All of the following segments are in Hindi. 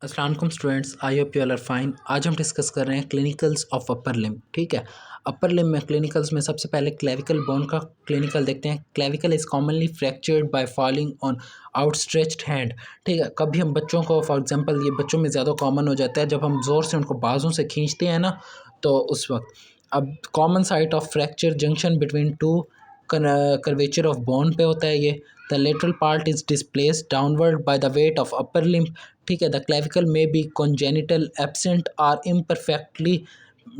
अस्सलाम वालेकुम students, I hope you all are fine. आज हम डिस्कस कर रहे हैं क्लिनिकल्स ऑफ अपर लिम्ब। ठीक है, अपर लिम्ब में क्लिनिकल्स में सबसे पहले क्लेविकल बोन का क्लिनिकल देखते हैं। Clavicle is commonly fractured by falling on outstretched hand. ठीक है, कभी हम बच्चों को फॉर एग्जांपल ये बच्चों में ज़्यादा कॉमन हो जाता है जब हम ज़ोर से उनको बाजों से खींचते हैं ना, तो उस वक्त अब common site of fracture junction between two curvature of bone पे होता है ये। The lateral part is displaced downward by the weight of upper limb. ठीक है, the clavicle may be congenital absent or imperfectly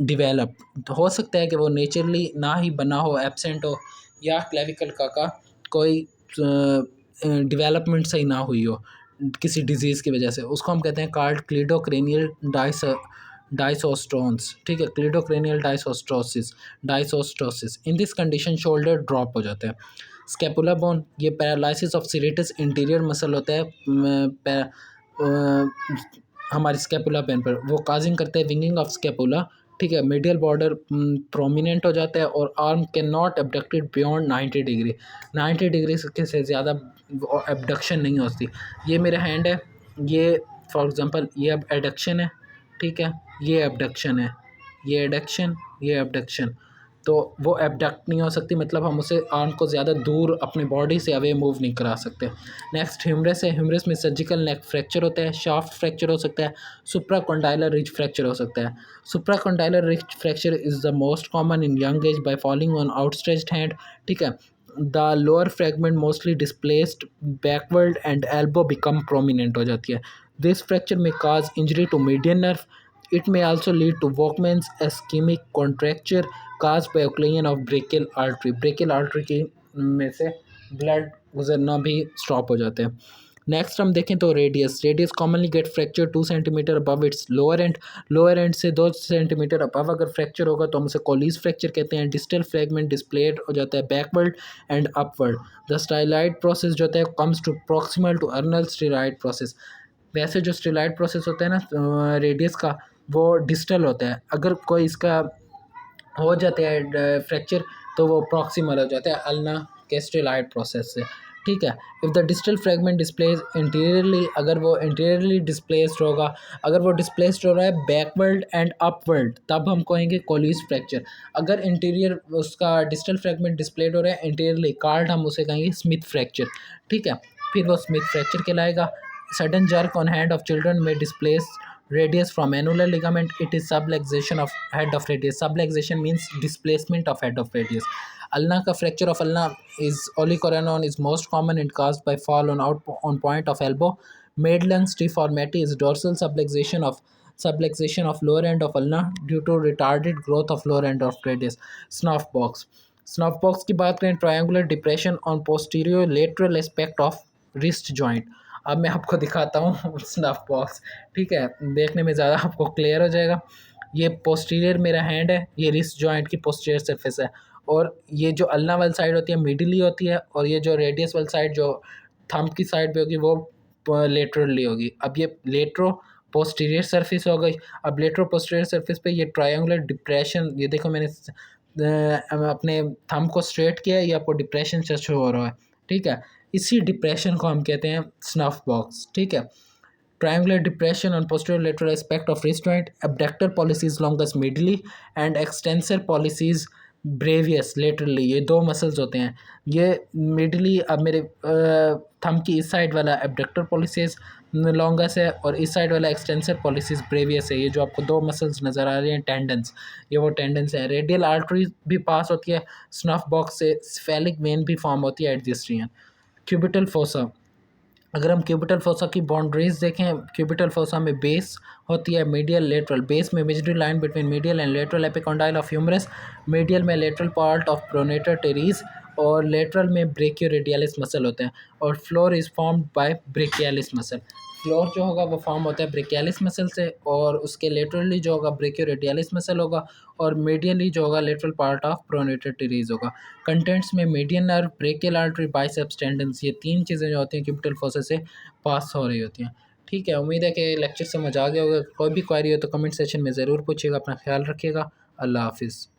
develop. हो सकता है कि वो नेचुरली ना ही बना हो, एब्सेंट हो, या क्लेविकल का कोई डिवेलपमेंट सही ना हुई हो किसी डिजीज़ की वजह से। उसको हम कहते हैं कार्ड क्लीडोक्रेनियल डाइसोस्टोन्स। ठीक है, cleidocranial dysostosis. In this condition shoulder drop हो जाता है। स्केपुला बोन, ये paralysis of serratus anterior muscle होता है हमारी स्केपुला पेन पर, वो काजिंग करता है विंगिंग ऑफ स्केपुला। ठीक है, मीडियल बॉर्डर प्रोमिनेंट हो जाता है और arm can not abducted beyond 90 degree. 90 degree से ज़्यादा एबडक्शन नहीं होती। ये मेरा हैंड है, ये फॉर एग्जांपल ये अब एडक्शन है। ठीक है, ये एबडक्शन है, ये एडक्शन, ये एबडक्शन। तो वो एबडक्ट नहीं हो सकती, मतलब हम उसे आर्म को ज़्यादा दूर अपने बॉडी से अवे मूव नहीं करा सकते। नेक्स्ट ह्यूमरस है। ह्यूमरस में सर्जिकल नेक फ्रैक्चर होता है, शाफ्ट फ्रैक्चर हो सकता है, सुप्राकॉन्डाइलर रिज फ्रैक्चर हो सकता है। Supracondylar ridge fracture is the most common in young age by falling on outstretched hand. ठीक है, the lower fragment mostly displaced backward and elbow become prominent हो जाती है। दिस फ्रैक्चर में cause injury to median nerve. It may also lead to Volkmann's ischemic contracture caused by occlusion of brachial artery. Brachial artery की में से ब्लड गुजरना भी स्टॉप हो जाते हैं। नेक्स्ट हम देखें तो radius commonly get fracture 2 centimetre above its lower end. Lower end से 2 सेंटीमीटर अबव अगर फ्रैक्चर होगा तो हम उसे कोलीज फ्रैक्चर कहते हैं। डिस्टल फ्रैगमेंट डिस्प्लेड हो जाता है backward and upward. The styloid process जो होता है comes to proximal to ulnar styloid process. वैसे जो स्टेरॉइड प्रोसेस होता है ना रेडियस का, वो डिस्टल होता है। अगर कोई इसका हो जाता है फ्रैक्चर तो वो प्रॉक्सिमल हो जाता है अल्ना के स्टेरॉइड प्रोसेस से। ठीक है, if the distal fragment displace interiorly, अगर वो इंटीरियरली डिस्प्लेस्ड होगा, अगर वो डिस्प्लेस्ड हो रहा है बैकवर्ड एंड अपवर्ड, तब हम कहेंगे कोलीज फ्रैक्चर। अगर इंटीरियर उसका डिस्टल फ्रैगमेंट डिस्प्लेड हो रहा है इंटीरियरली कार्ड, हम उसे कहेंगे स्मिथ फ्रैक्चर। ठीक है, फिर वो स्मिथ फ्रैक्चर कहलाएगा। Sudden jerk on hand of children में displace radius from annular ligament. It is subluxation of head of radius. Subluxation means displacement of head of radius. Ulna ka fracture of ulna is olecranon is most common and caused by fall on point of elbow. Madelung's deformity is dorsal subluxation of lower end of ulna due to retarded growth of lower end of radius. Snuff box. Snuff box की बात करें, triangular depression on posterior lateral aspect of wrist joint. अब मैं आपको दिखाता हूँ स्नफ बॉक्स। ठीक है, देखने में ज़्यादा आपको क्लियर हो जाएगा। ये पोस्टीरियर मेरा हैंड है, ये रिस्ट जॉइंट की पोस्टीरियर सरफेस है, और ये जो अल्ना वाली साइड होती है मिडिली होती है, और ये जो रेडियस वाली साइड जो थंब की साइड पे होगी वो लेटरली होगी। अब ये लेटरो पोस्टीरियर सरफेस हो गई। अब लेटरो पोस्टीरियर सरफेस पे ये ट्रायंगुलर डिप्रेशन, ये देखो मैंने अपने थंब को स्ट्रेट किया है, ये आपको डिप्रेशन से शो हो रहा है। ठीक है, इसी डिप्रेशन को हम कहते हैं स्नफ बॉक्स। ठीक है, triangular depression on posterior lateral aspect of wrist joint, abductor pollicis longus medially and extensor pollicis brevis laterally. ये दो मसल्स होते हैं। ये मिडली, अब मेरे थंब की इस साइड वाला एब्डक्टर पॉलिसीज लॉन्गस है और इस साइड वाला एक्सटेंसर पॉलिसीज ब्रेवियस है। ये जो आपको दो मसल्स नज़र आ रहे हैं टेंडन्स, ये वो टेंडन्स हैं। रेडियल आर्टरी भी पास होती है स्नफ बॉक्स से। स्फेलिक वेन भी फॉर्म होती है at this region. Cubital fossa, अगर हम क्यूबिटल फोसा की बाउंड्रीज देखें, क्यूबिटल फोसा में बेस होती है मीडियल लेटरल। बेस में imaginary line between medial and lateral epicondyle of humerus. Medial में lateral part of pronator teres और लेटरल में ब्रेकियोरेडियलिस मसल होते हैं। और floor is formed by brachialis muscle. Floor जो होगा वो फॉर्म होता है ब्रेकियालिस मसल से, और उसके लेटरली जो होगा ब्रेकियोरेडियलिस मसल होगा, और मीडियली जो होगा lateral part of pronator teres होगा। कंटेंट्स में median nerve, brachial artery, biceps tendons, ये तीन चीज़ें जो होती हैं क्यूबिटल फोसा से पास हो रही होती हैं। ठीक है, उम्मीद है कि लेक्चर समझ आ गया होगा। कोई भी क्वेरी हो तो कमेंट सेक्शन में ज़रूर पूछिएगा। अपना ख्याल रखिएगा। अल्लाह हाफिज़।